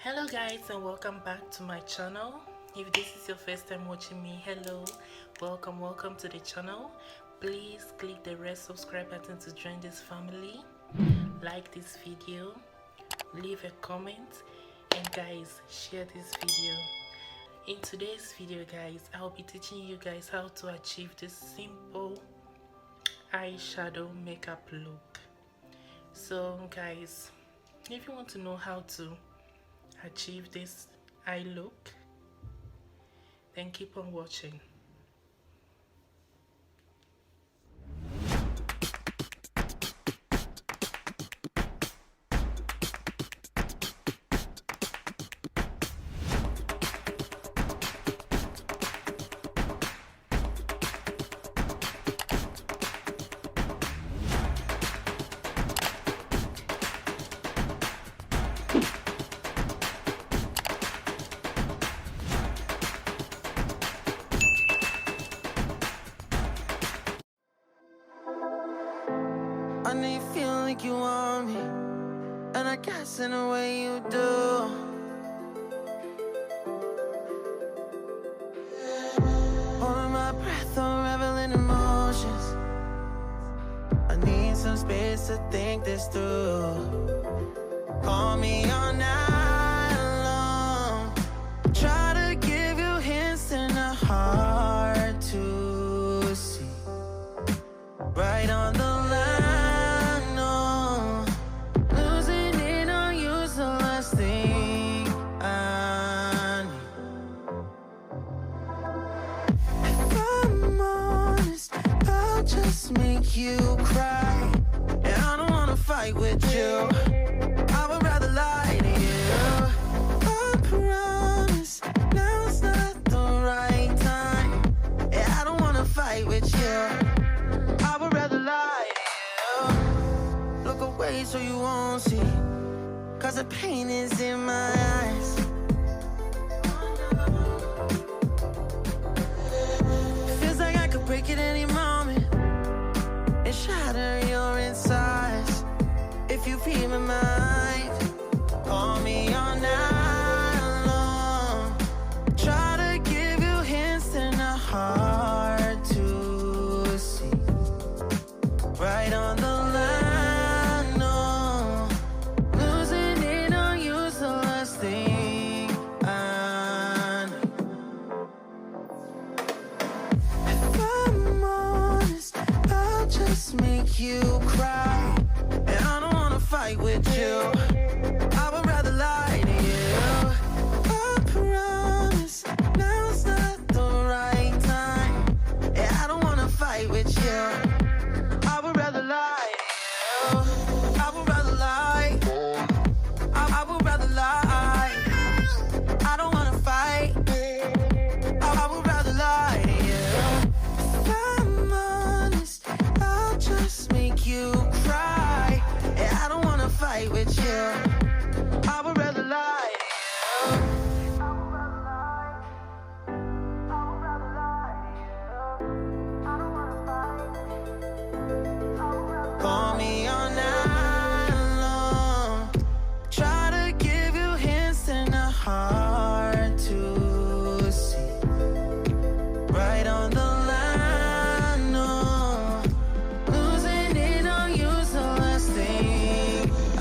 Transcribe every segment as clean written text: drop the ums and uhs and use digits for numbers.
Hello guys, and welcome back to my channel. If this is your first time watching me, hello, welcome to the channel. Please click the red subscribe button to join this family. Like this video, leave a comment, and guys, share this video. In today's video guys, I'll be teaching you guys how to achieve this simple eyeshadow makeup look. So guys, if you want to know how to achieve this eye look, then keep on watching. I know you feel like you want me, and I guess in a way you do. Holding my breath, unraveling emotions. I need some space to think this through. Call me all night long. Try to give you hints and a hard to see. Right on the line. Make you cry, and I don't wanna fight with you. I would rather lie to you. I promise now's not the right time. Yeah, I don't wanna fight with you. I would rather lie to you. Look away so you won't see, 'cause the pain is in my eyes. Feels like I could break it any moment and shatter your insides. If you feel my mind, call me all night long. Try to give you hints and a hard to see. Right on the line, no. Losing it on you's the last thing I know. If I'm honest, I'll just make you cry, and I don't wanna fight with you. I would rather lie to you. I promise now's not the right time. Yeah, I don't wanna fight with you. I would rather lie to you. I would rather lie. I would rather lie. I don't wanna fight. I would rather lie to you. If I'm honest, I'll just make you cry. Yeah, I don't wanna fight with you. I would rather lie to you. Call me all night long. Try to give you hints and a hard to see. Right on the line, no. Losing it on you's the last thing I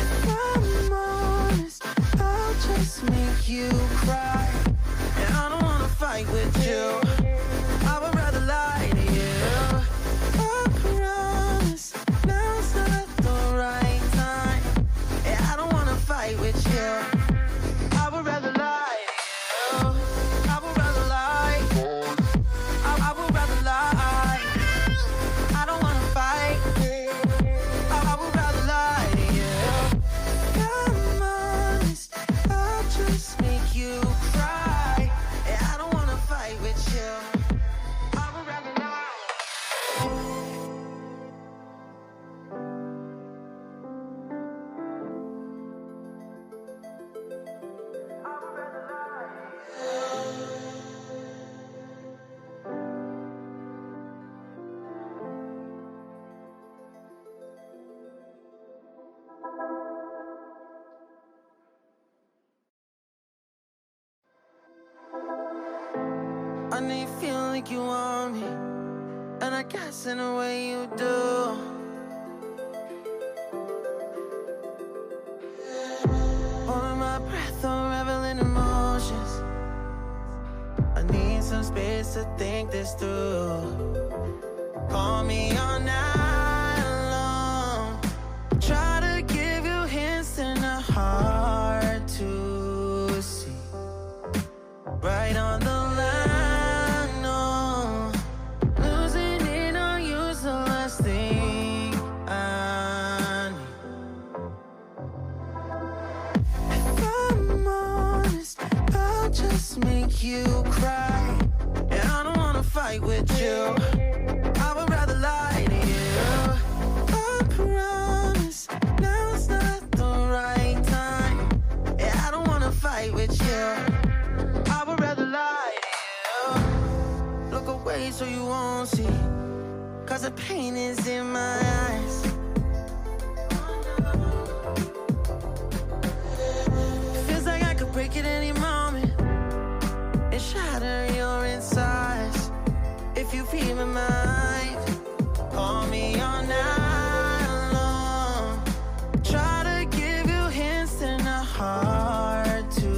If I'm honest, I'll just make you cry, and I don't wanna fight with you. I would rather lie to you. I promise now's not the right time. Yeah, I don't wanna fight with you. I would rather lie to you. I would rather lie. I would rather lie. I don't wanna fight. I would rather lie to you. If I'm honest, I'll just make you cry. I know you feel like you want me, and I guess in a way you do. Holding my breath, unraveling emotions. I need some space to think this through. Call me all night long. Try to give you hints and a hard to see. Right on the line, no. Losing it on you's the last thing I need. If I'm honest, I'll just make you cry. And I don't wanna fight with you. I would rather lie to you. I promise now's not the right time. Yeah, I don't wanna fight with you. I would rather lie to you. Look away so you won't see, 'cause the pain is in my eyes. Feels like I could break at any moment and shatter your insides. If you feel my mind, call me all night long. Try to give you hints and a hard to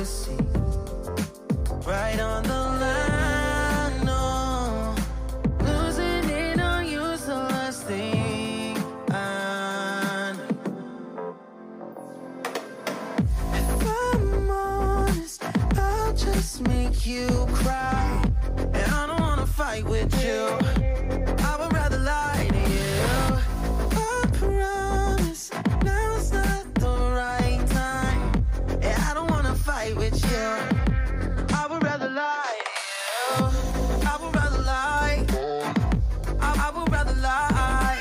see. Right on the line, no. Losing it on you's the last thing I need. If I'm honest, I'll just make you cry. And I don't wanna fight with you. I would rather lie to you. I promise now's not the right time. Yeah, I don't wanna fight with you. I would rather lie to you. I would rather lie. I would rather lie.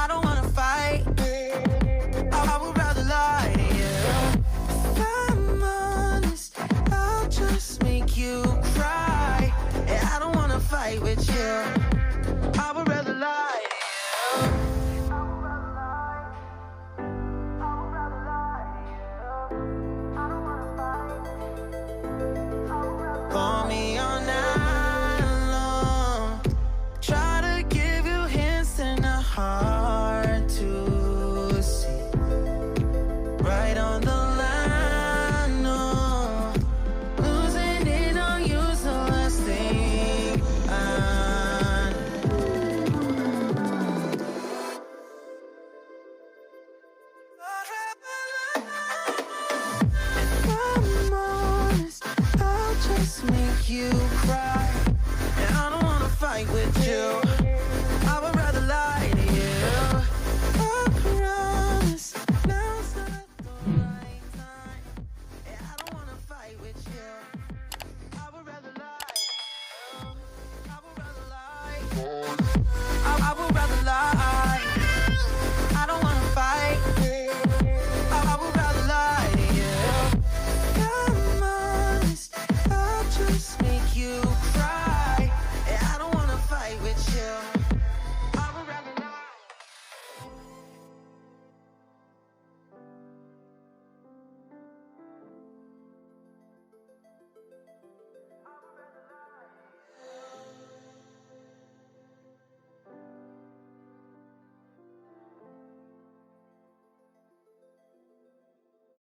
I don't wanna fight. I would rather lie to you. If I'm honest, I'll just make you cry. Yeah, I don't wanna fight with you.